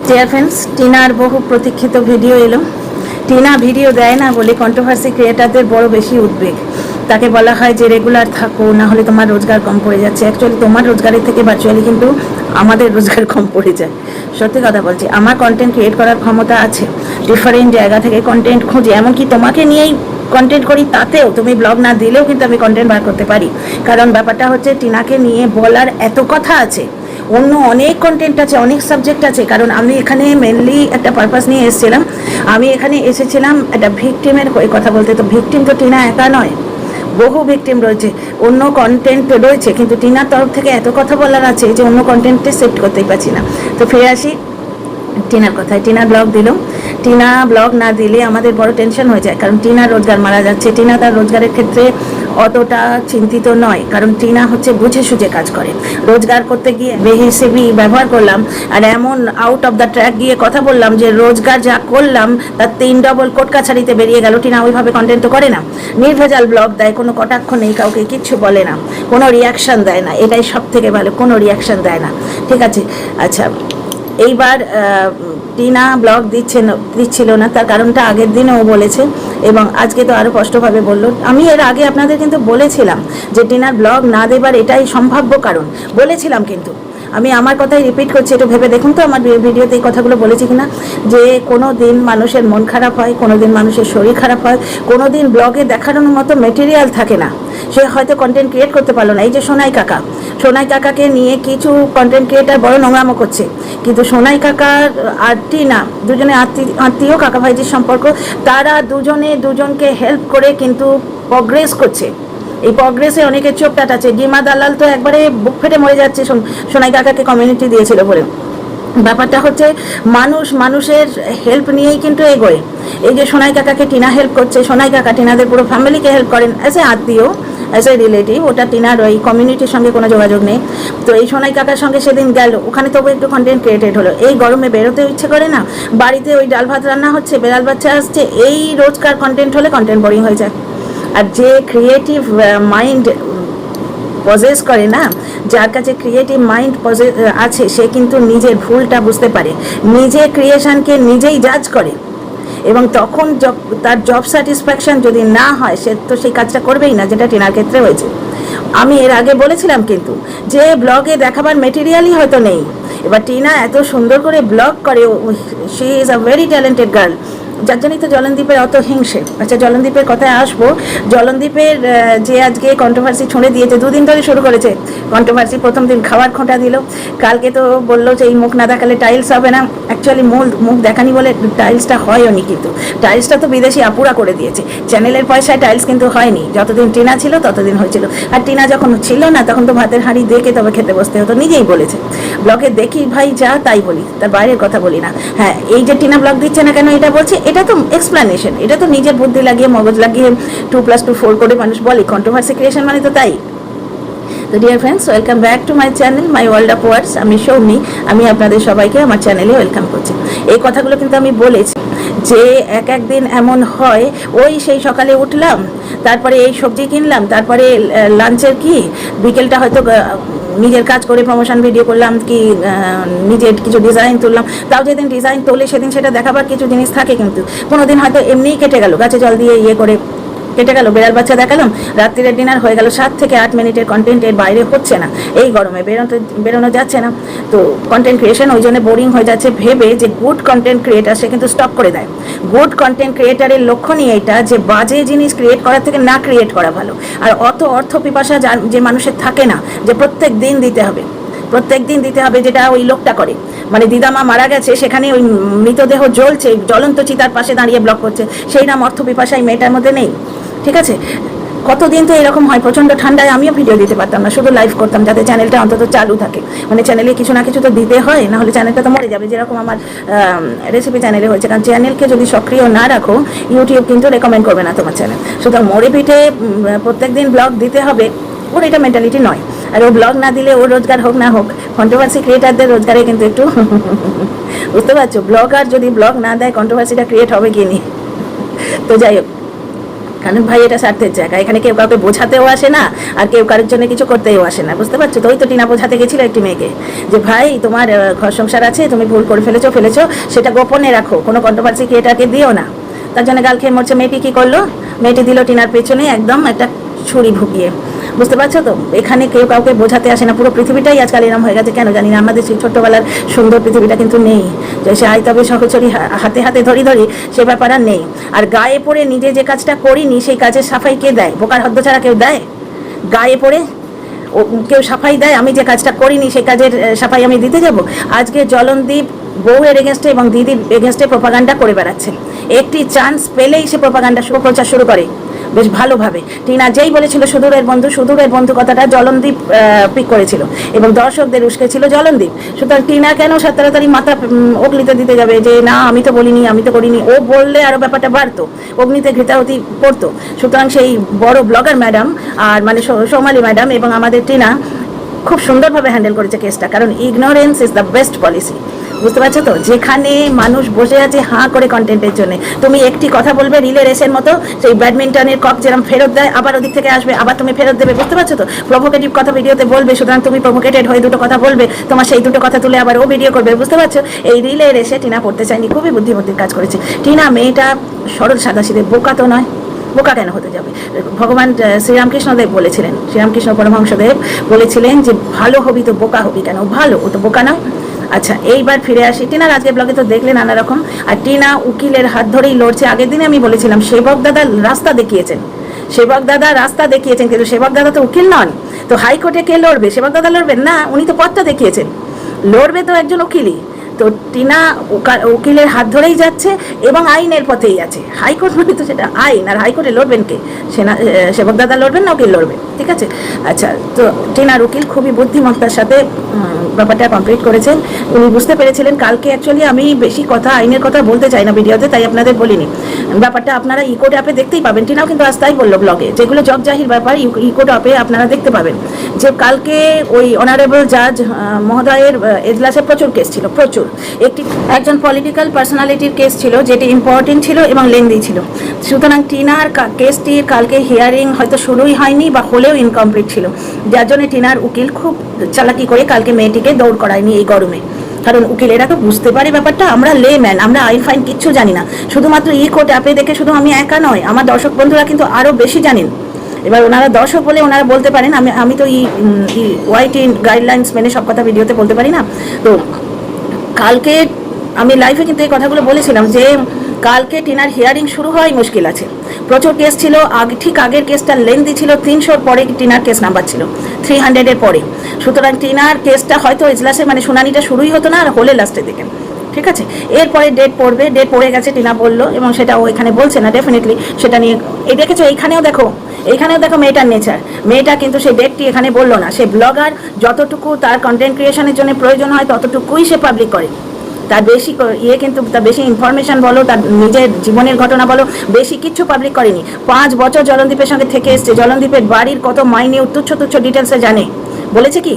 Dear friends, টিনার বহু প্রতীক্ষিত ভিডিও এলো। টিনা ভিডিও দেয় না বলে কন্ট্রোভার্সি ক্রিয়েটারদের বড় বেশি উদ্বেগ। তাকে বলা হয় যে রেগুলার থাকো, না হলে তোমার রোজগার কম পড়ে যাচ্ছে। অ্যাকচুয়ালি তোমার রোজগারের থেকে ভার্চুয়ালি কিন্তু আমাদের রোজগার কম পড়ে যায়। সত্যি কথা বলছি, আমার কন্টেন্ট ক্রিয়েট করার ক্ষমতা আছে, ডিফারেন্ট জায়গা থেকে কন্টেন্ট খুঁজে, এমনকি তোমাকে নিয়েই কন্টেন্ট করি, তাতেও তুমি ব্লগ না দিলেও কিন্তু আমি কন্টেন্ট বার করতে পারি। কারণ ব্যাপারটা হচ্ছে টিনাকে নিয়ে বলার এত কথা আছে, অন্য অনেক কন্টেন্ট আছে, অনেক সাবজেক্ট আছে। কারণ আমি এখানে মেনলি একটা পারপাস নিয়ে এসেছিলাম। আমি এখানে এসেছিলাম একটা ভিকটিমের কথা বলতে। তো ভিকটিম তো টিনা একা নয়, বহু ভিকটিম রয়েছে, অন্য কন্টেন্ট রয়েছে, কিন্তু টিনার তরফ থেকে এত কথা বলার আছে যে অন্য কন্টেন্টে সেট করতেই পারছি না। তো ফিরে আসি টিনার কথায়। টিনা ব্লগ দিল। টিনা ব্লগ না দিলে আমাদের বড় টেনশন হয়ে যায়, কারণ টিনার রোজগার মারা যাচ্ছে। টিনা তার রোজগারের ক্ষেত্রে অতটা চিন্তিত নয়, কারণ টিনা হচ্ছে বুঝে সুঝে কাজ করে। রোজগার করতে গিয়ে বেহিসেবি ব্যবহার করলাম, আর এমন আউট অফ দ্য ট্র্যাক গিয়ে কথা বললাম যে রোজগার যা করলাম তার 3 ডবল কোট কাছারিতে বেরিয়ে গেল। টিনা ওইভাবে কন্টেন্ট তো করে না, নির্ভেজাল ব্লগ দেয়, কোনো কটাক্ষ নেই, কাউকে কিচ্ছু বলে না, কোনো রিয়াকশান দেয় না। এটাই সব থেকে ভালো, কোনো রিয়াকশান দেয় না। ঠিক আছে, আচ্ছা, এইবার টিনা ব্লগ দিচ্ছিল না, তার কারণটা আগের দিনও বলেছে এবং আজকে তো আরও স্পষ্টভাবে বললো। আমি এর আগে আপনাদের কিন্তু বলেছিলাম যে টিনার ব্লগ না দেবার এটাই সম্ভাব্য কারণ, বলেছিলাম। কিন্তু আমি আমার কথাই রিপিট করছি, একটু ভেবে দেখুন তো আমার ভিডিওতে এই কথাগুলো বলেছি কিনা। যে কোনো দিন মানুষের মন খারাপ হয়, কোনো দিন মানুষের শরীর খারাপ হয়, কোনো দিন ব্লগে দেখানোর মতো মেটেরিয়াল থাকে না, সে হয়তো কন্টেন্ট ক্রিয়েট করতে পারলো না। এই যে সোনাই কাকাকে নিয়ে কিছু কন্টেন্ট ক্রিয়েটার বড় নোংরামো করছে, কিন্তু সোনাই কাকার আর টিনা দুজনে আত্মীয়, কাকা ভাইজির সম্পর্ক। তারা দুজনকে হেল্প করে কিন্তু প্রগ্রেস করছে। এই প্রগ্রেসে অনেকের চোখ টাটাচ্ছে। গিমা দালাল তো একবারে বুক ফেটে মরে যাচ্ছে সোনাই কাকাকে কমিউনিটি দিয়েছিল বলে। ব্যাপারটা হচ্ছে মানুষের হেল্প নিয়েই কিন্তু এগোয়। এই যে সোনাই কাকাকে টিনা হেল্প করছে, সোনাই কাকা টিনাদের পুরো ফ্যামিলিকে হেল্প করেন অ্যাজ এ আত্মীয়, অ্যাজ এ রিলেটিভ। ওটা টিনার ওই কমিউনিটির সঙ্গে কোনো যোগাযোগ নেই। তো এই সোনাই কাকার সঙ্গে সেদিন গেল, ওখানে তবু একটু কন্টেন্ট ক্রিয়েটেড হলো। এই গরমে বেরোতে ইচ্ছে করে না, বাড়িতে ওই ডাল ভাত রান্না হচ্ছে, বেড়াল বাচ্চা আসছে, এই রোজকার কন্টেন্ট হলে কন্টেন্ট বোরিং হয়ে যায়। আর যে ক্রিয়েটিভ মাইন্ড পজেস করে না, যার কাছে ক্রিয়েটিভ মাইন্ড আছে, সে কিন্তু নিজের ভুলটা বুঝতে পারে, নিজের ক্রিয়েশনকে নিজেই জাজ করে, এবং তখন তার জব স্যাটিসফ্যাকশন যদি না হয়, সে তো সেই কাজটা করবেই না, যেটা টিনার ক্ষেত্রে হয়েছে। আমি এর আগে বলেছিলাম কিন্তু যে ব্লগে দেখাবার মেটেরিয়ালই হয়তো নেই। এবার টিনা এত সুন্দর করে ব্লগ করে, she is a very talented girl, যার জন্যই তো জলনদীপের অত হিংসে। আচ্ছা, জলনদীপের কথায় আসবো। জলনদীপের যে আজকে কন্ট্রোভার্সি ছুঁড়ে দিয়েছে, 2 দিন ধরে শুরু করেছে কন্ট্রোভার্সি। প্রথম দিন খাওয়ার খোঁটা দিল, কালকে তো বললো যে এই মুখ না দেখালে টাইলস হবে না। অ্যাকচুয়ালি মুখ দেখানি বলে টাইলসটা হয়নি, কিন্তু টাইলসটা তো বিদেশি আপুরা করে দিয়েছে, চ্যানেলের পয়সায় টাইলস কিন্তু হয়নি। যতদিন টিনা ছিল ততদিন হয়েছিল, আর টিনা যখন ছিল না তখন তো ভাতের হাঁড়ি দেখে তবে খেতে বসতে হতো। নিজেই বলেছে, ব্লগে দেখি ভাই যা তাই বলি, তার বাইরের কথা বলি না। হ্যাঁ, এই যে টিনা ব্লগ দিচ্ছে না কেন এটা বলছে, এটা তো এক্সপ্লানেশন, এটা তো নিজের বুদ্ধি লাগিয়ে, মগজ লাগিয়ে 2+2 4 করে মানুষ বলে। কন্ট্রোভার্সি ক্রিয়েশন মানে তো তাই। তো dear friends, welcome back to my channel, my world of words. আমি সৌমি, আমি আপনাদের সবাইকে আমার চ্যানেলে ওয়েলকাম করছি। এই কথাগুলো কিন্তু আমি বলেছি যে একদিন এমন হয়, ওই সেই সকালে উঠলাম, তারপরে এই সবজি কিনলাম, তারপরে লাঞ্চের কি, বিকেলটা হয়তো নিজের কাজ করে প্রমোশন ভিডিও করলাম, কি নিজের কিছু ডিজাইন তুললাম। তাও যেদিন ডিজাইন তোলে সেদিন সেটা দেখাবার কিছু জিনিস থাকে, কিন্তু কোনো দিন হয়তো এমনিই কেটে গেল, গাছে জল দিয়ে ইয়ে করে কেটে গেল, বেড়াল বাচ্চা দেখালাম, রাত্রিরের ডিনার হয়ে গেল। 7 থেকে 8 মিনিটের কন্টেন্টের বাইরে হচ্ছে না, এই গরমে বেরোনো যাচ্ছে না। তো কন্টেন্ট ক্রিয়েশন ওই জন্য বোরিং হয়ে যাচ্ছে। ভেবে যে গুড কন্টেন্ট ক্রিয়েটার, সে কিন্তু স্টপ করে দেয়। গুড কন্টেন্ট ক্রিয়েটারের লক্ষণই এইটা, যে বাজে জিনিস ক্রিয়েট করার থেকে না ক্রিয়েট করা ভালো। আর অত অর্থ পিপাসা যে মানুষের থাকে না, যে প্রত্যেক দিন দিতে হবে, যেটা ওই লোকটা করে। মানে দিদামা মারা গেছে, সেখানে ওই মৃতদেহ জ্বলছে, জ্বলন্ত চিতার পাশে দাঁড়িয়ে ব্লগ করছে, সেই নাম অর্থ পিপাসা এই মেয়েটার মধ্যে নেই। ঠিক আছে, কতদিন তো এরকম হয়, প্রচণ্ড ঠান্ডায় আমিও ভিডিও দিতে পারতাম না, শুধু লাইভ করতাম, যাতে চ্যানেলটা অন্তত চালু থাকে। মানে চ্যানেলে কিছু না কিছু তো দিতে হয়, না হলে চ্যানেলটা তো মরে যাবে, যেরকম আমার রেসিপি চ্যানেলে হয়েছে। কারণ চ্যানেলকে যদি সক্রিয় না রাখো, ইউটিউব কিন্তু রেকমেন্ড করবে না তোমার চ্যানেল। সুতরাং মরে পিঠে প্রত্যেক দিন ব্লগ দিতে হবে, ওর এটা মেন্টালিটি নয়। আর ও ব্লগ না দিলে ওর রোজগার হোক না হোক, কন্ট্রোভার্সি ক্রিয়েটারদের রোজগারে কিন্তু একটু বুঝতে পারছো, ব্লগার যদি ব্লগ না দেয় কন্ট্রোভার্সিটা ক্রিয়েট হবে কি নি। তো যাই হোক, কারণ ভাই এটা স্বার্থের জায়গা, এখানে কেউ কাউকে বোঝাতেও আসে না আর কেউ কারোর জন্য কিছু করতেও আসে না, বুঝতে পারছো? তো ওই তো টিনা বোঝাতে গেছিল একটি মেয়েকে যে ভাই তোমার ঘর সংসার আছে, তুমি ভুল করে ফেলেছো, সেটা গোপনে রাখো, কোনো কন্ট্রোভার্সি ক্রিয়েটারকে দিও না। তার জন্য গাল খেয়ে মরছে। মেয়েটি কী করলো? মেয়েটি দিল টিনার পেছনে একদম একটা ছুরি ঢুকিয়ে, বুঝতে পারছো তো? এখানে কেউ কাউকে বোঝাতে আসে না, পুরো পৃথিবীটাই আজকাল এরম হয়ে গেছে, কেন জানি না। আমাদের সেই ছোট্টবেলার সুন্দর পৃথিবীটা কিন্তু নেই, যে সে তবে সহচরী হাতে হাতে ধরি সে ব্যাপার আর নেই। আর গায়ে পড়ে নিজে যে কাজটা করিনি সেই কাজের সাফাই কে দেয়? বোকার হদ্দ ছাড়া কেউ দেয়? গায়ে পড়ে কেউ সাফাই দেয়? আমি যে কাজটা করিনি সেই কাজের সাফাই আমি দিতে যাব? আজকে জলনদীপ বউয়ের এগেনস্টে এবং দিদির এগেনস্টে প্রোপাগান্ডা করে বেড়াচ্ছে। একটি চান্স পেলেই সে প্রোপাগান্ডা প্রচার শুরু করে বেশ ভালোভাবে। টিনা যেই বলেছিল সুদূরের বন্ধু কথাটা জলনদীপ পিক করেছিল এবং দর্শকদের উস্কেছিল জলনদীপ। সুতরাং টিনা কেন তাড়াতাড়ি মাথা অগ্নিতে দিতে যাবে যে না আমি তো বলিনি, আমি তো করিনি? ও বললে আরও ব্যাপারটা বাড়তো, অগ্নিতে ঘৃতাহুতি পড়তো। সুতরাং সেই বড় ব্লগার ম্যাডাম আর মানে সৌমালি ম্যাডাম এবং আমাদের টিনা খুব সুন্দরভাবে হ্যান্ডেল করেছে কেসটা, কারণ ignorance is the best policy, বুঝতে পারছো তো? যেখানে মানুষ বসে আছে হাঁ করে কন্টেন্টের জন্য, তুমি একটি কথা বলবে রিলে রেসের মতো, সেই ব্যাডমিন্টনের কক যেরকম ফেরত দেয় আবার ওদিক থেকে আসবে, আবার তুমি ফেরত দেবে, বুঝতে পারছো তো? প্রভোকেটিভ কথা ভিডিওতে বলবে, সুতরাং তুমি প্রভোকেটেড হয়ে দুটো কথা বলবে, তোমার সেই দুটো কথা তুলে আবার ও ভিডিও করবে, বুঝতে পারছো? এই রিলে রেসে টিনা পড়তে চায়নি, খুবই বুদ্ধিমতির কাজ করেছে টিনা। মেয়েটা সরল সাদাসিধে, বোকা তো নয়। বোকা কেন হতে যাবে? ভগবান শ্রীরামকৃষ্ণদেব বলেছিলেন, শ্রীরামকৃষ্ণ পরমহংসদেব বলেছিলেন যে ভালো হবি তো বোকা হবি কেন? ভালো, ও তো বোকা না। আচ্ছা, এইবার ফিরে আসি টিনার আজকের ব্লগে। তো দেখলে নানা রকম, আর টিনা উকিলের হাত ধরেই লড়ছে। আগের দিনে আমি বলেছিলাম সেবক দাদা রাস্তা দেখিয়েছেন, কিন্তু সেবক দাদা তো উকিল নন, তো হাইকোর্টে কে লড়বে? সেবক দাদা লড়বেন না, উনি তো পথটা দেখিয়েছেন, লড়বে তো একজন উকিলই। তো টিনা উকিলের হাত ধরেই যাচ্ছে এবং আইনের পথেই আছে। হাইকোর্ট মানে তো সেটা আইন, আর হাইকোর্টে লড়বেন কে? সেবক দাদা লড়বেন না উকিল লড়বে? ঠিক আছে। আচ্ছা, তো টিনার উকিল খুবই বুদ্ধিমত্তার সাথে ব্যাপারটা কমপ্লিট করেছেন। উনি বুঝতে পেরেছিলেন কালকে, অ্যাকচুয়ালি আমি বেশি কথা আইনের কথা বলতে চাই না ভিডিওতে, তাই আপনাদের বলিনি। ব্যাপারটা আপনারা ইকোড অ্যাপে দেখতেই পাবেন। টিনাও কিন্তু আজ তাই বললো ব্লগে, যেগুলো জগজাহির ব্যাপার ইকোড অ্যাপে আপনারা দেখতে পাবেন। যে কালকে ওই অনারেবল জাজ মহোদয়ের এজলাসে প্রচুর কেস ছিল, প্রচুর। একজন পলিটিক্যাল পার্সোনালিটির কেস ছিল, যেটি ইম্পর্টেন্ট ছিল এবং লেন্দি ছিল। সুতরাং টিনার কেসটির কালকে হিয়ারিং হয়তো শুরুই হয়নি বা হলেও ইনকমপ্লিট ছিল, যার জন্য টিনার উকিল খুব চালাকি করে কালকে মেয়েটিকে দৌড় করায়নি এই গরমে। কারণ উকিলেরা তো বুঝতে পারে ব্যাপারটা, আমরা লেম্যান, আমরা আইন ফাইন কিচ্ছু জানি না। শুধুমাত্র কোর্ট অ্যাপে দেখে শুধু আমি একা নয়, আমার দর্শক বন্ধুরা কিন্তু আরও বেশি জানেন। এবার ওনারা দর্শক বলে ওনারা বলতে পারেন, আমি তো ওয়াইটি গাইডলাইন্স মেনে সব কথা ভিডিওতে বলতে পারি না। তো কালকে আমি লাইভে কিন্তু এই কথাগুলো বলেছিলাম যে কালকে টিনার হিয়ারিং শুরু হয় মুশকিল আছে, প্রচুর কেস ছিল। ঠিক আগের কেসটা লেন্দি ছিল, 300-র পরে টিনার কেস নাম্বার ছিল, 300-এর পরে। সুতরাং টিনার কেসটা হয়তো এজলাসে মানে শুনানিটা শুরুই হতো না, আর হলে লাস্টের দিকে, ঠিক আছে। এরপরে ডেট পড়বে, ডেট পড়ে গেছে টিনা বললো, এবং সেটা ও এখানে বলছে না ডেফিনেটলি সেটা নিয়ে। এই দেখেছো, এইখানেও দেখো মেয়েটার নেচার। মেয়েটা কিন্তু সেই ডেটটি এখানে বললো না। সে ব্লগার, যতটুকু তার কন্টেন্ট ক্রিয়েশনের জন্য প্রয়োজন হয় ততটুকুই সে পাবলিক করে। তার বেশি কিন্তু তার বেশি ইনফরমেশন বলো, তার নিজের জীবনের ঘটনা বলো, বেশি কিচ্ছু পাবলিক করেনি। 5 বছর জলনদীপের সঙ্গে থেকে এসছে, জলনদীপের বাড়ির কত মাইনিউট তুচ্ছ ডিটেলসে জানে। বলেছে কি?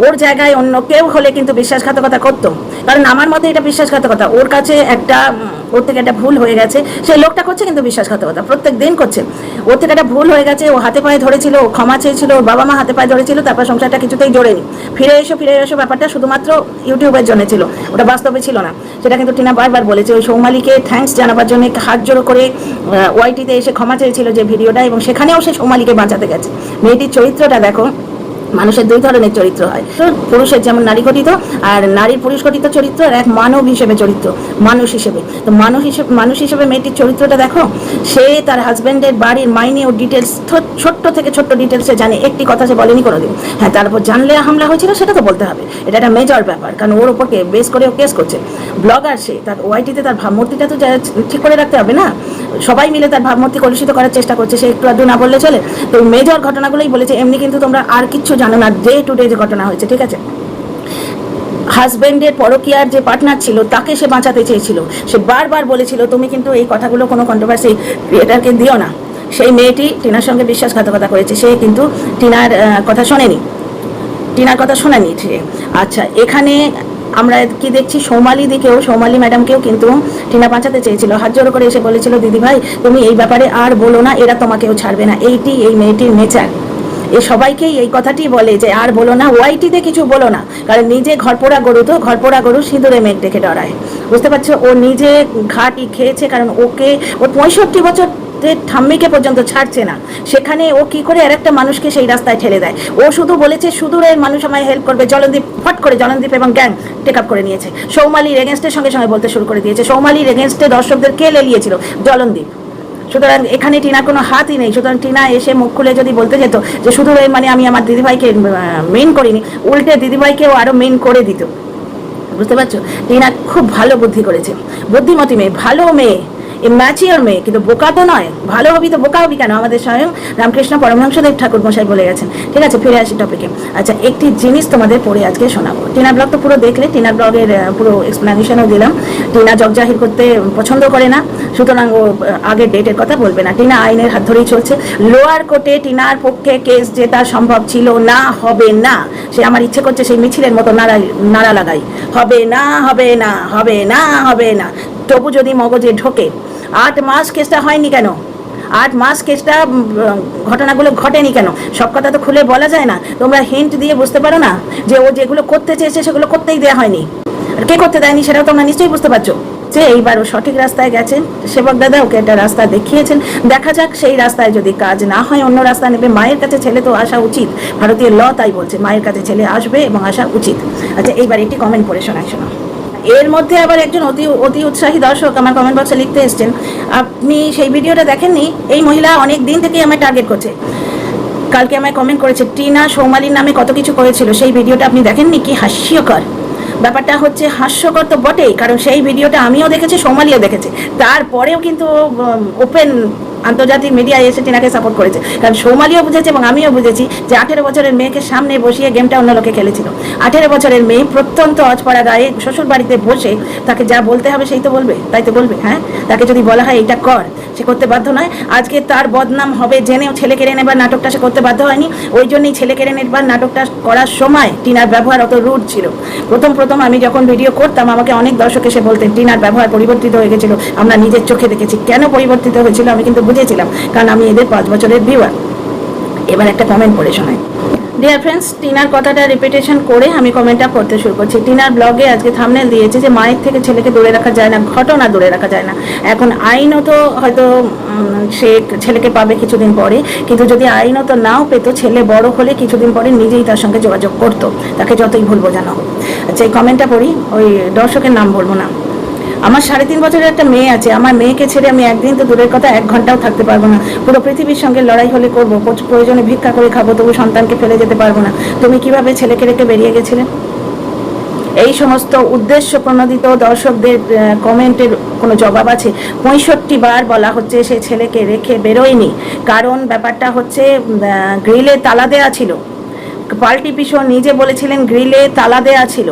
ওর জায়গায় অন্য কেউ হলে কিন্তু বিশ্বাসঘাতকতা করতো, কারণ আমার মতে এটা বিশ্বাসঘাতকতা। ওর কাছে ওর থেকে একটা ভুল হয়ে গেছে, সেই লোকটা করছে কিন্তু বিশ্বাসঘাতকতা প্রত্যেক দিন করছে। ওর থেকে একটা ভুল হয়ে গেছে, ও হাতে পায়ে ধরেছিল, ও ক্ষমা চেয়েছিল, ওর বাবা মা হাতে পায়ে ধরেছিল, তারপর সংসারটা কিছুতেই জোড়েনি। ফিরে এসো ব্যাপারটা শুধুমাত্র ইউটিউবের জন্য ছিল, ওটা বাস্তবে ছিল না। সেটা কিন্তু টিনা বারবার বলেছে। ওই সৌমালিকে থ্যাঙ্কস জানাবার জন্য হাত জোড়ো করে ওয়াইটিতে এসে ক্ষমা চেয়েছিল যে ভিডিওটা, এবং সেখানেও সে সৌমালিকে বাঁচাতে গেছে। মেয়েটির চরিত্রটা দেখো, মানুষের 2 ধরনের চরিত্র হয়, পুরুষের যেমন নারী গঠিত আর নারীর পুরুষ গঠিত চরিত্র, আর এক মানব হিসেবে চরিত্র, মানুষ হিসেবে। তো মানুষ হিসেবে মেয়েটির চরিত্রটা দেখো। সে তার হাজব্যান্ডের বাড়ির মাইনিউট ডিটেলস, ছোট্ট থেকে ছোট্ট ডিটেলসে জানে, একটি কথা সে বলেনি কোনোদিন। হ্যাঁ, তার উপর জানলে হামলা হয়েছিল সেটা তো বলতে হবে, এটা একটা মেজর ব্যাপার, কারণ ওর ওপরকে বেস করে ও কেস করছে। ব্লগার সে, তার ওয়াইটিতে তার ভাবমূর্তিটা তো ঠিক করে রাখতে হবে না। সবাই মিলে তার ভাবমূর্তি কলুষিত করার চেষ্টা করছে, সে একটু আধটু না বললে চলে। তো মেজর ঘটনাগুলোই বলেছে, এমনি কিন্তু তোমরা আর কিচ্ছু জানো না, ডে টু ডে যে ঘটনা হয়েছে, ঠিক আছে। হাজব্যান্ডের পরকীয়ার যে পার্টনার ছিল তাকে সে বাঁচাতে চেয়েছিল, সে বারবার বলেছিল তুমি কিন্তু এই কথাগুলো কোনো কন্ট্রোভার্সি ক্রিয়েটারকে দিও না। সেই মেয়েটি টিনার সঙ্গে বিশ্বাসঘাতকতা করেছে, সে কিন্তু টিনার কথা শোনেনি। আচ্ছা, এখানে আমরা কি দেখছি, সৌমালি ম্যাডামকেও কিন্তু টিনা বাঁচাতে চেয়েছিল, হাত জোড়ো করে এসে বলেছিল দিদি ভাই তুমি এই ব্যাপারে আর বলো না, এরা তোমাকেও ছাড়বে না, এই মেয়েটির নেচার। এ সবাইকেই এই কথাটি বলে যে আর বলো না, ওয়াইটিতে কিছু বলো না, কারণ নিজে ঘরপোড়া গরু সিঁদুরে মেঘ দেখে ডরায়, বুঝতে পারছো? ও নিজে ঘাটি খেয়েছে, কারণ ওর 65 বছর ঠাম্মিকে পর্যন্ত ছাড়ছে না, সেখানে ও কি করে আর একটা মানুষকে সেই রাস্তায় ঠেলে দেয়। ও শুধু বলেছে সুদূরের মানুষ আমায় হেল্প করবে, ফট করে জলনদীপ এবং গ্যাং টেক আপ করে নিয়েছে। সৌমালির এগেনস্টের সঙ্গে বলতে শুরু করে দিয়েছে। সৌমালির এগেনস্টে দর্শকদের কে লেলিয়েছিল? জলনদীপ। সুতরাং এখানে টিনার কোনো হাতই নেই। সুতরাং টিনা এসে মুখ খুলে যদি বলতে যেত যে শুধু মানে আমি আমার দিদিভাইকে মেন করিনি, উল্টে দিদিভাইকেও আরও মেন করে দিত, বুঝতে পারছো? টিনা খুব ভালো বুদ্ধি করেছে, বুদ্ধিমতী মেয়ে, ভালো মেয়ে, ম্যাচিওর মেয়ে, কিন্তু বোকা তো নয়। ভালো হবি তো বোকা হবি কেন? আমাদের স্বয়ং রামকৃষ্ণ পরমহংসদেব ঠাকুর মশাই বলে গেছেন। ঠিক আছে, ফিরে আসি টপিকে। আচ্ছা, একটি জিনিস তোমাদের পড়ে আজকে শোনাবো। টিনার ব্লগ তো পুরো দেখলে, টিনার ব্লগের পুরো এক্সপ্লেনেশনও দিলাম। টিনা জগজাহির করতে পছন্দ করে না, সুতরাং ও আগের ডেটের কথা বলবে না। টিনা আইনের হাত ধরেই চলছে। লোয়ার কোর্টে টিনার পক্ষে কেস জেতা সম্ভব ছিল না, হবে না। সে আমার ইচ্ছে করছে সেই মিছিলের মতো নাড়া লাগাই, হবে না, হবে না, হবে না, হবে না। তবু যদি মগজে ঢোকে, 8 মাস কেসটা হয়নি কেন? 8 মাস কেসটা ঘটনাগুলো ঘটেনি কেন? সব কথা তো খুলে বলা যায় না। তোমরা হিন্ট দিয়ে বুঝতে পারো না যে ও যেগুলো করতে চেয়েছে সেগুলো করতেই দেওয়া হয়নি। আর কে করতে দেয়নি সেটাও তোমরা নিশ্চয়ই বুঝতে পারছো। যে এইবার ও সঠিক রাস্তায় গেছেন, সেবক দাদা ওকে একটা রাস্তা দেখিয়েছেন। দেখা যাক সেই রাস্তায় যদি কাজ না হয় অন্য রাস্তা নেবে। মায়ের কাছে ছেলে তো আসা উচিত, ভারতীয় ল তাই বলছে, মায়ের কাছে ছেলে আসবে এবং আসা উচিত। আচ্ছা, এইবার একটি কমেন্ট পড়ে শোনাই, শোনো। এর মধ্যে আবার একজন অতি উৎসাহী দর্শক আমার কমেন্ট বক্সে লিখতে এসছেন, আপনি সেই ভিডিওটা দেখেননি? এই মহিলা অনেক দিন থেকেই আমায় টার্গেট করছে। কালকে আমায় কমেন্ট করেছে, টিনা সৌমালির নামে কত কিছু করেছিল, সেই ভিডিওটা আপনি দেখেননি? কি হাস্যকর! ব্যাপারটা হচ্ছে হাস্যকর তো বটেই, কারণ সেই ভিডিওটা আমিও দেখেছি, সৌমালিও দেখেছে। তারপরেও কিন্তু ওপেন আন্তর্জাতিক মিডিয়ায় এসে টিনাকে সাপোর্ট করেছে, কারণ সৌমালিও বুঝেছে এবং আমিও বুঝেছি যে 18 বছরের মেয়েকে সামনে বসিয়ে গেমটা অন্য লোকে খেলেছিল। 18 বছরের মেয়ে প্রত্যন্ত অজপাড়া গায়ে শ্বশুর বাড়িতে বসে তাকে যা বলতে হবে সেই তো বলবে, তাই তো বলবে। হ্যাঁ, তাকে যদি বলা হয় এটা কর, সে করতে বাধ্য নয়। আজকে তার বদনাম হবে জেনেও ছেলে কেড়ে নেবার নাটকটা সে করতে বাধ্য হয়নি। ওই জন্যই ছেলে কেড়ে নেবার নাটকটা করার সময় টিনার ব্যবহার অত রুড ছিল। প্রথম আমি যখন ভিডিও করতাম আমাকে অনেক দর্শক এসে বলতেন টিনার ব্যবহার পরিবর্তিত হয়ে গেছিল, আমরা নিজের চোখে দেখেছি। কেন পরিবর্তিত হয়েছিল আমি কিন্তু বুঝেছিলাম, কারণ আমি এদের 5 বছরের ভিউয়ার। এবার একটা কমেন্ট পড়ে শোনাই। ডিয়ার ফ্রেন্ডস, টিনার কথাটা রিপিটেশন করে আমি কমেন্টটা পড়তে শুরু করছি। টিনার ব্লগে আজকে থাম্বনেল দিয়েছে যে মায়ের থেকে ছেলেকে দূরে রাখা যায় না, ঘটনা দূরে রাখা যায় না। এখন আইনত হয়তো সে ছেলেকে পাবে কিছুদিন পরে, কিন্তু যদি আইনত নাও পেতো, ছেলে বড় হলে কিছুদিন পরে নিজেই তার সঙ্গে যোগাযোগ করতো, তাকে যতই ভুল বোঝানো হোক। আচ্ছা, এই কমেন্টটা পড়ি, ওই দর্শকের নাম বলবো না। আমার 3.5 বছরের একটা মেয়ে আছে, আমার মেয়েকে ছেড়ে আমি একদিন তো দূরের কথা 1 ঘন্টাও থাকতে পারবো না। পুরো পৃথিবীর সঙ্গে লড়াই হলে করবো, প্রয়োজনে ভিক্ষা করে খাবো, তবু সন্তানকে ফেলে যেতে পারবো না। তুমি কিভাবে ছেলেকে রেখে বেরিয়ে গেছিলে? এই সমস্ত উদ্দেশ্য প্রণোদিত দর্শকদের কমেন্টের কোনো জবাব আছে? 65 বার বলা হচ্ছে সে ছেলেকে রেখে বেরোয়নি, কারণ ব্যাপারটা হচ্ছে গ্রিলে তালা দেওয়া ছিল। পাল্টি পিছন নিজে বলেছিলেন গ্রিলে তালা দেওয়া ছিল।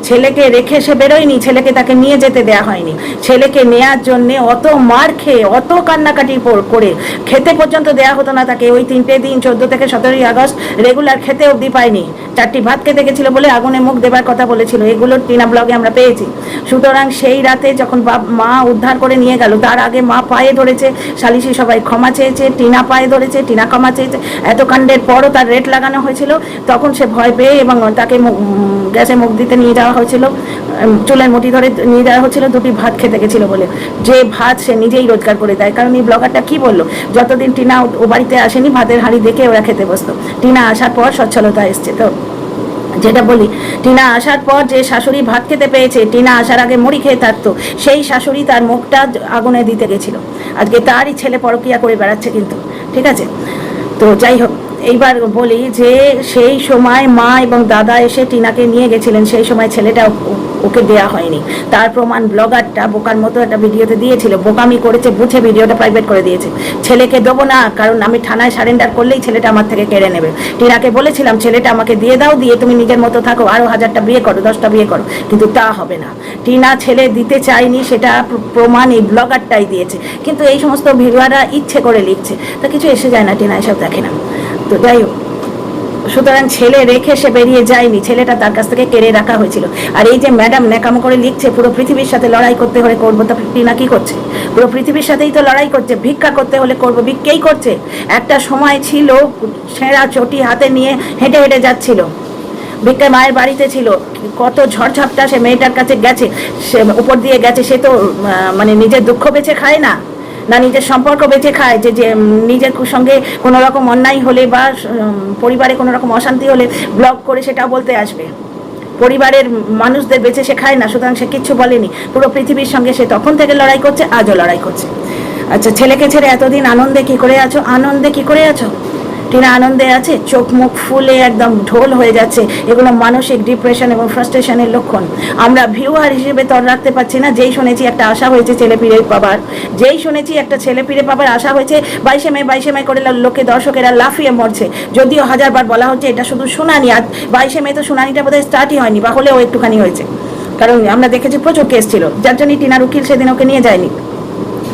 ছেলেকে রেখে সে বেরোয়নি, ছেলেকে তাকে নিয়ে যেতে দেওয়া হয়নি। ছেলেকে নেয়ার জন্যে অত মার খেয়ে, অত কান্নাকাটি করে খেতে পর্যন্ত দেওয়া হতো না তাকে। ওই 3টে দিন 14 থেকে 17 আগস্ট রেগুলার খেতে অবধি পায়নি। 4টি ভাত খেতে গেছিল বলে আগুনে মুখ দেবার কথা বলেছিল, এগুলো টিনা ব্লগে আমরা পেয়েছি। সুতরাং সেই রাতে যখন মা উদ্ধার করে নিয়ে গেল, তার আগে মা পায়ে ধরেছে, সালিশি সবাই ক্ষমা চেয়েছে, টিনা পায়ে ধরেছে, টিনা ক্ষমা চেয়েছে। এত কাণ্ডের পরও তার রেট লাগানো হয়েছিল, তখন সে ভয় পেয়ে এবং তাকে গ্যাসে মুখ দিতে নিয়ে যাওয়া হয়েছিল, চুলের মুঠি ধরে নিয়ে যাওয়া হয়েছিল 2টি ভাত খেতে গেছিল বলে। যে ভাত সে নিজেই রোজগার করে দেয়, কারণ এই ব্লগারটা কি বললো, যতদিন টিনা ও বাড়িতে আসেনি ভাতের হাঁড়ি দেখে ওরা খেতে বসতো। টিনা আসার পর সচ্ছলতা এসছে। তো যেটা বলি, টিনা আসার পর যে শাশুড়ি ভাত খেতে পেয়েছে, টিনা আসার আগে মুড়ি খেয়ে থাকতো, সেই শাশুড়ি তার মুখটা আগুনে দিতে গেছিল। আজকে তারই ছেলে পরকিয়া করে বেড়াচ্ছে কিন্তু। ঠিক আছে, তো যাই হোক, এইবার বলি যে সেই সময় মা এবং দাদা এসে টিনাকে নিয়ে গেছিলেন, সেই সময় ছেলেটা ওকে দেয়া হয়নি। তার প্রমাণ ব্লগারটা বোকার মতো একটা ভিডিওতে দিয়েছিল, বোকামি করেছে বুঝে ভিডিওটা প্রাইভেট করে দিয়েছে। ছেলেকে দেবো না, কারণ আমি থানায় সারেন্ডার করলেই ছেলেটা আমার থেকে কেড়ে নেবে। টিনাকে বলেছিলাম ছেলেটা আমাকে দিয়ে দাও, দিয়ে তুমি নিজের মতো থাকো, আরও 1000টা বিয়ে করো, 10টা বিয়ে করো, কিন্তু তা হবে না। টিনা ছেলে দিতে চায়নি, সেটা প্রমাণ এই ব্লগারটাই দিয়েছে। কিন্তু এই সমস্ত ভিডিওরা ইচ্ছে করে লিখছে, তা কিছু এসে যায় না, টিনা এসব দেখে না। তো যাই হোক, সুতরাং ছেলে রেখে সে বেরিয়ে যায়নি, ছেলেটা তার কাছ থেকে কেড়ে রাখা হয়েছিল। আর এই যে ম্যাডাম ন্যাকামো করে লিখছে পুরো পৃথিবীর সাথে লড়াই করতে হলে করবো, তা টিনা কি করছে? পুরো পৃথিবীর সাথেই তো লড়াই করছে। ভিক্ষা করতে হলে করবো, ভিক্ষেই করছে। একটা সময় ছিল ছেঁড়া চটি হাতে নিয়ে হেঁটে হেঁটে যাচ্ছিল, ভিক্ষা মায়ের বাড়িতে ছিল, কত ঝড়ঝাপটা সে মেয়েটার কাছে গেছে, সে উপর দিয়ে গেছে। সে তো মানে নিজের দুঃখ বেঁচে খায় না, না নিজের সম্পর্ক বেঁচে খায়, যে নিজের সঙ্গে কোনো রকম অন্যায় হলে বা পরিবারে কোনো রকম অশান্তি হলে ব্লগ করে সেটাও বলতে আসবে। পরিবারের মানুষদের বেঁচে সে খায় না, সুতরাং সে কিচ্ছু বলেনি। পুরো পৃথিবীর সঙ্গে সে তখন থেকে লড়াই করছে, আজও লড়াই করছে। আচ্ছা, ছেলেকে ছেড়ে এতদিন আনন্দে কি করে আছো? আনন্দে কি করে আছো? টিনা আনন্দে আছে, চোখ মুখ ফুলে একদম ঢোল হয়ে যাচ্ছে। এগুলো মানসিক ডিপ্রেশন এবং ফ্রাস্ট্রেশনের লক্ষণ। আমরা ভিউয়ার হিসেবে তর রাখতে পারছি না। যেই শুনেছি একটা আশা হয়েছে ছেলে ফিরে পাবার, যেই শুনেছি একটা ছেলে ফিরে পাবার আশা হয়েছে, 22 মে করে লোকে দর্শকেরা লাফিয়ে মরছে। যদিও হাজারবার বলা হচ্ছে এটা শুধু শুনানি, আর 22 মে তো শুনানিটা বোধহয় স্টার্টই হয়নি, বা হলেও একটুখানি হয়েছে। কারণ আমরা দেখেছি প্রচুর কেস ছিল, যার জন্যই টিনার উকিল সেদিন ওকে নিয়ে যায়নি।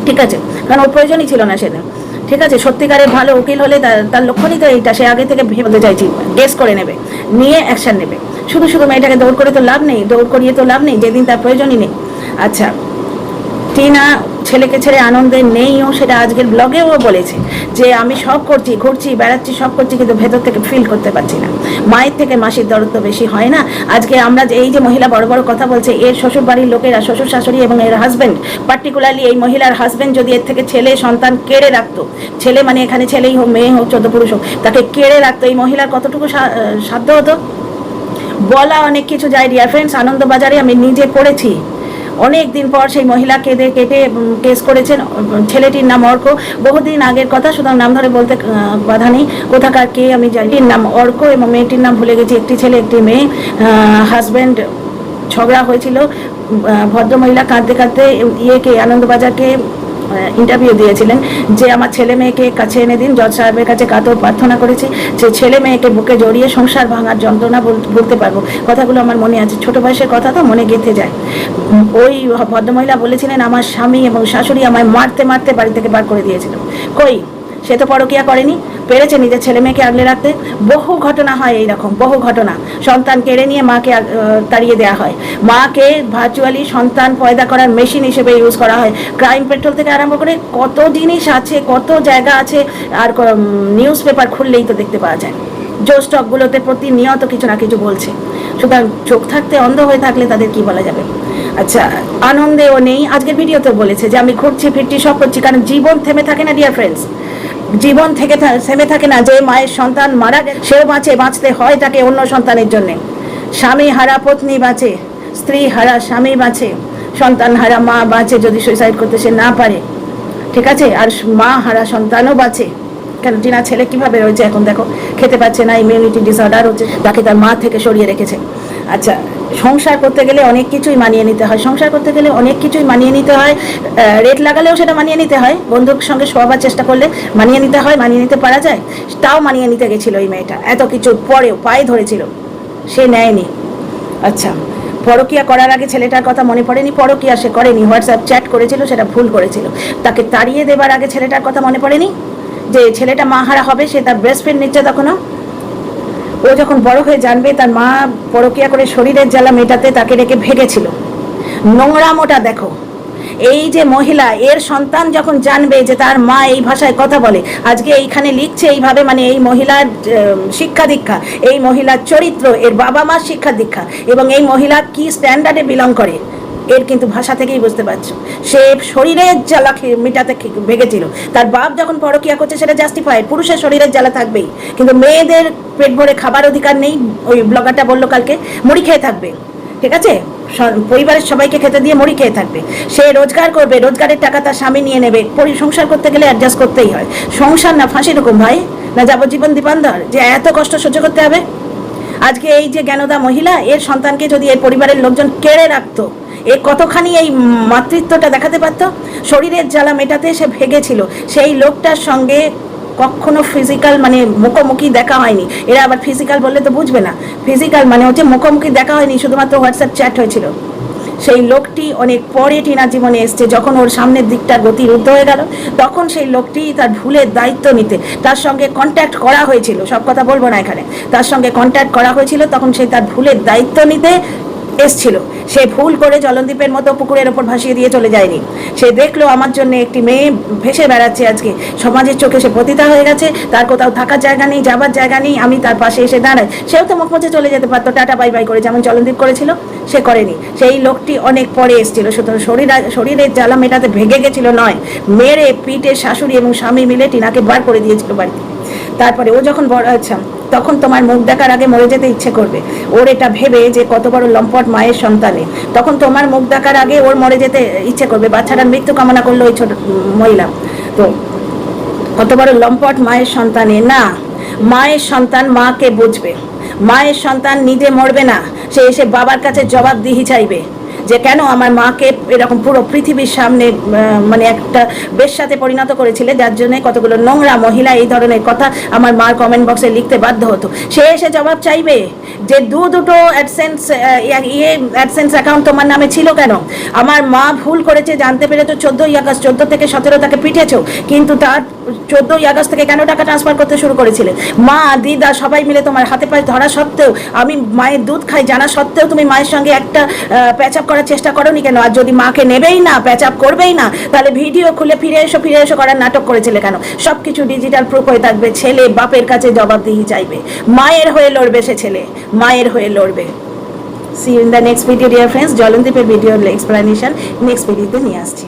ঠিক আছে, কারণ ওর প্রয়োজনই ছিল না সেদিন। ঠিক আছে, সত্যিকারের ভালো উকিল হলে তার লক্ষ্যই তো এইটা, সে আগে থেকে ভেবে চাইছি গেস করে নেবে, নিয়ে অ্যাকশন নেবে। শুধু শুধু মেয়েটাকে দৌড় করে তো লাভ নেই, দৌড় করিয়ে তো লাভ নেই যেদিন তার প্রয়োজনই নেই। আচ্ছা, টিনা ছেলেকে ছেড়ে আনন্দে নেইও, সেটা আজকের ব্লগেও বলেছে যে আমি সব করছি, ঘুরছি, বেড়াচ্ছি, সব করছি, কিন্তু ভেতর থেকে ফিল করতে পারছি না। মায়ের থেকে মাসির দরদ তো বেশি হয় না। আজকে আমরা এই যে মহিলা বড় বড় কথা বলছে, এর শ্বশুর বাড়ির লোকেরা, শ্বশুর শাশুড়ি এবং এর হাজব্যান্ড, পার্টিকুলারলি এই মহিলার হাজব্যান্ড যদি এর থেকে ছেলে সন্তান কেড়ে রাখতো, ছেলে মানে এখানে ছেলেই হোক, মেয়ে হোক, 14 পুরুষ হোক, তাকে কেড়ে রাখতো, এই মহিলার কতটুকু সাধ্য হতো? বলা অনেক কিছু যায় ডিয়ার ফ্রেন্ডস। আনন্দবাজারে আমি নিজে পড়েছি, অনেক দিন পর সেই মহিলা কেটে কেস করেছেন। ছেলেটির নাম অর্ক, বহুদিন আগের কথা, সুতরাং নাম ধরে বলতে বাধা নেই, কোথাকার কে আমি জানি। নাম অর্ক এবং মেয়েটির নাম ভুলে গেছি। একটি ছেলে একটি মেয়ে, হাজব্যান্ড ঝগড়া হয়েছিল। ভদ্রমহিলা কাঁদতে কাঁদতে আনন্দবাজারকে ইন্টারভিউ দিয়েছিলেন যে আমার ছেলে মেয়েকে কাছে এনে দিন। জজ সাহেবের কাছে কাতর প্রার্থনা করেছি যে ছেলে মেয়েকে বুকে জড়িয়ে সংসার ভাঙার যন্ত্রণা বলতে পারবো। কথাগুলো আমার মনে আছে, ছোট বয়সের কথা তো মনে গেঁথে যায়। ওই ভদ্রমহিলা বলেছিলেন আমার স্বামী এবং শাশুড়ি আমায় মারতে মারতে বাড়ি থেকে বার করে দিয়েছিল। কই, সে তো পরকিয়া করেনি, পেরেছে নিজের ছেলে মেয়েকে আগলে রাখতে। বহু ঘটনা হয় এইরকম, বহু ঘটনা। সন্তান কেড়ে নিয়ে মাকে তাড়িয়ে দেওয়া হয়, মাকে ভার্চুয়ালি সন্তান পয়দা করার মেশিন হিসেবে ইউজ করা হয়। ক্রাইম পেট্রোল থেকে আরম্ভ করে কত জিনিস আছে, কত জায়গা আছে, আর নিউজ পেপার খুললেই তো দেখতে পাওয়া যায়। জো স্টকগুলোতে প্রতিনিয়ত কিছু না কিছু বলছে। সুতরাং চোখ থাকতে অন্ধ হয়ে থাকলে তাদের কি বলা যাবে। আচ্ছা, আনন্দেও নেই। আজকের ভিডিওতে বলেছে যে আমি ঘুরছি ফিরছি, সব করছি, কারণ জীবন থেমে থাকে না ডিয়ার ফ্রেন্ডস। জীবন থেকে থেমে থাকে না। যে মায়ের সন্তান মারা গেছে সেও বাঁচে, বাঁচতে হয় তাকে অন্য সন্তানের জন্যে। স্বামী হারা পত্নী বাঁচে, স্ত্রী হারা স্বামী বাঁচে, সন্তান হারা মা বাঁচে যদি সুইসাইড করতে সে না পারে। ঠিক আছে, আর মা হারা সন্তানও বাঁচে। কেন টিনা ছেলে কিভাবে রয়েছে এখন দেখো, খেতে পাচ্ছে না, ইমিউনিটি ডিসঅর্ডার হচ্ছে, তাকে তার মা থেকে সরিয়ে রেখেছে। আচ্ছা, সংসার করতে গেলে অনেক কিছুই মানিয়ে নিতে হয়, সংসার করতে গেলে অনেক কিছুই মানিয়ে নিতে হয়। রেট লাগালেও সেটা মানিয়ে নিতে হয়, বন্ধুর সঙ্গে শোয়াবার চেষ্টা করলে মানিয়ে নিতে হয়, মানিয়ে নিতে পারা যায়। তাও মানিয়ে নিতে গেছিল এই মেয়েটা, এত কিছু পরেও পায়ে ধরেছিল, সে নেয়নি। আচ্ছা, পরকিয়া করার আগে ছেলেটার কথা মনে পড়েনি? পরকিয়া সে করেনি, হোয়াটসঅ্যাপ চ্যাট করেছিল, সেটা ভুল করেছিল। তাকে তাড়িয়ে দেবার আগে ছেলেটার কথা মনে পড়েনি যে ছেলেটা মাহারা হবে, সে তার ব্রেস্ট ফিড নিচ্ছে তখনও। ও যখন বড় হয়ে জানবে তার মা পরকিয়া করে শরীরের জ্বালা মেটাতে তাকে রেখে ভেগেছিল। নোংরামোটা দেখো। এই যে মহিলা, এর সন্তান যখন জানবে যে তার মা এই ভাষায় কথা বলে, আজকে এইখানে লিখছে এইভাবে, মানে এই মহিলার শিক্ষা দীক্ষা, এই মহিলার চরিত্র, এর বাবা মার শিক্ষা দীক্ষা, এবং এই মহিলা কি স্ট্যান্ডার্ডে বিলং করে, এর কিন্তু ভাষা থেকেই বুঝতে পারছো। সে শরীরের জ্বালা মেটাতে ভেগেছিল। তার বাপ যখন পরকিয়া করছে সেটা জাস্টিফাইড, পুরুষের শরীরের জ্বালা থাকবেই, কিন্তু মেয়েদের পেট ভরে খাবার অধিকার নেই। ওই ব্লগারটা বললো কালকে, মুড়ি খেয়ে থাকবে। ঠিক আছে, পরিবারের সবাইকে খেতে দিয়ে মুড়ি খেয়ে থাকবে। সে রোজগার করবে, রোজগারের টাকা তার স্বামী নিয়ে নেবে। সংসার করতে গেলে অ্যাডজাস্ট করতেই হয়। সংসার না ফাঁসি রকম ভাই, না যাবজ্জীবন দীপান্ধর, যে এত কষ্ট সহ্য করতে হবে। আজকে এই যে জ্ঞানদা মহিলা, এর সন্তানকে যদি এর পরিবারের লোকজন কেড়ে রাখতো, এ কতখানি এই মাতৃত্বটা দেখাতে পারতো। শরীরের জ্বালা মেটাতে সে ভেগেছিল। সেই লোকটার সঙ্গে কখনো ফিজিক্যাল মানে মুখোমুখি দেখা হয়নি। এরা আবার ফিজিক্যাল বললে তো বুঝবে না। ফিজিক্যাল মানে হচ্ছে মুখোমুখি দেখা হয়নি, শুধুমাত্র হোয়াটসঅ্যাপ চ্যাট হয়েছিল। সেই লোকটি অনেক পরে টিনার জীবনে এসছে, যখন ওর সামনের দিকটা গতিরুদ্ধ হয়ে গেল, তখন সেই লোকটি তার ভুলের দায়িত্ব নিতে, তার সঙ্গে কন্ট্যাক্ট করা হয়েছিল, সব কথা বলবো না এখানে, তার সঙ্গে কন্ট্যাক্ট করা হয়েছিল, তখন সে তার ভুলের দায়িত্ব নিতে এসছিল। সে ভুল করে জলনদীপের মতো পুকুরের ওপর ভাসিয়ে দিয়ে চলে যায়নি। সে দেখলো আমার জন্য একটি মেয়ে ভেসে বেড়াচ্ছে, আজকে সমাজের চোখে সে পতিতা হয়ে গেছে, তার কোথাও থাকার জায়গা নেই, যাবার জায়গা নেই, আমি তার পাশে এসে দাঁড়াই। সেও তো মুখ মুছে চলে যেতে পারতো, টাটা বাই বাই করে, যেমন জলনদীপ করেছিল, সে করেনি। সেই লোকটি অনেক পরে এসেছিল, সুতরাং শরীরের জ্বালা মেটাতে ভেগে গেছিল নয়, মেরে পিঠে শাশুড়ি এবং স্বামী মিলে টিনাকে বার করে দিয়েছিল বাড়িতে। তারপরে ও যখন বড় হয়েছে, তখন তোমার মুখ দেখার আগে মরে যেতে ইচ্ছে করবে, ওর এটা ভেবে যে কত বড় লম্পট মায়ের সন্তানে, তখন তোমার মুখ দেখার আগে ওর মরে যেতে ইচ্ছে করবে, বাচ্চাটার মৃত্যু কামনা করলো ওই ছোট মহিলা। তো কত বড় লম্পট মায়ের সন্তানে না, মায়ের সন্তান মাকে বুঝবে, মায়ের সন্তান নিজে মরবে না, সে এসে বাবার কাছে জবাবদিহি চাইবে যে কেন আমার মাকে এরকম পুরো পৃথিবীর সামনে মানে একটা বেশ্যাতে পরিণত করেছিলে, যার জন্য কতগুলো নোংরা মহিলা এই ধরনের কথা আমার মার কমেন্ট বক্সে লিখতে বাধ্য হতো। সে এসে জবাব চাইবে যে দুটো অ্যাডসেন্স অ্যাকাউন্ট তোমার নামে ছিল কেন, আমার মা ভুল করেছে জানতে পেরে তো 14ই আগস্ট, 14 থেকে 17 তাকে পিঠেছো, কিন্তু তার 14ই আগস্ট থেকে কেন টাকা ট্রান্সফার করতে শুরু করেছিলে? মা দিদা সবাই মিলে তোমার হাতে পায়ে ধরা সত্ত্বেও, আমি মায়ের দুধ খাই জানা সত্ত্বেও তুমি মায়ের সঙ্গে একটা প্যাচ আপ করার চেষ্টা করোনি কেন? আর যদি মাকে নেবেই না, প্যাচ আপ করবেই না, তাহলে ভিডিও খুলে ফিরে এসো করার নাটক করেছিলে কেন? সব কিছু ডিজিটাল প্রুফ হয়ে থাকবে, ছেলে বাপের কাছে জবাবদিহি চাইবে, মায়ের হয়ে লড়বে সে ছেলে, মায়ের হয়ে লড়বে। See you in the next video dear friends, জলনদীপের ভিডিও এক্সপ্লেনেশন নেক্সট ভিডিওতে নিয়ে আসছি।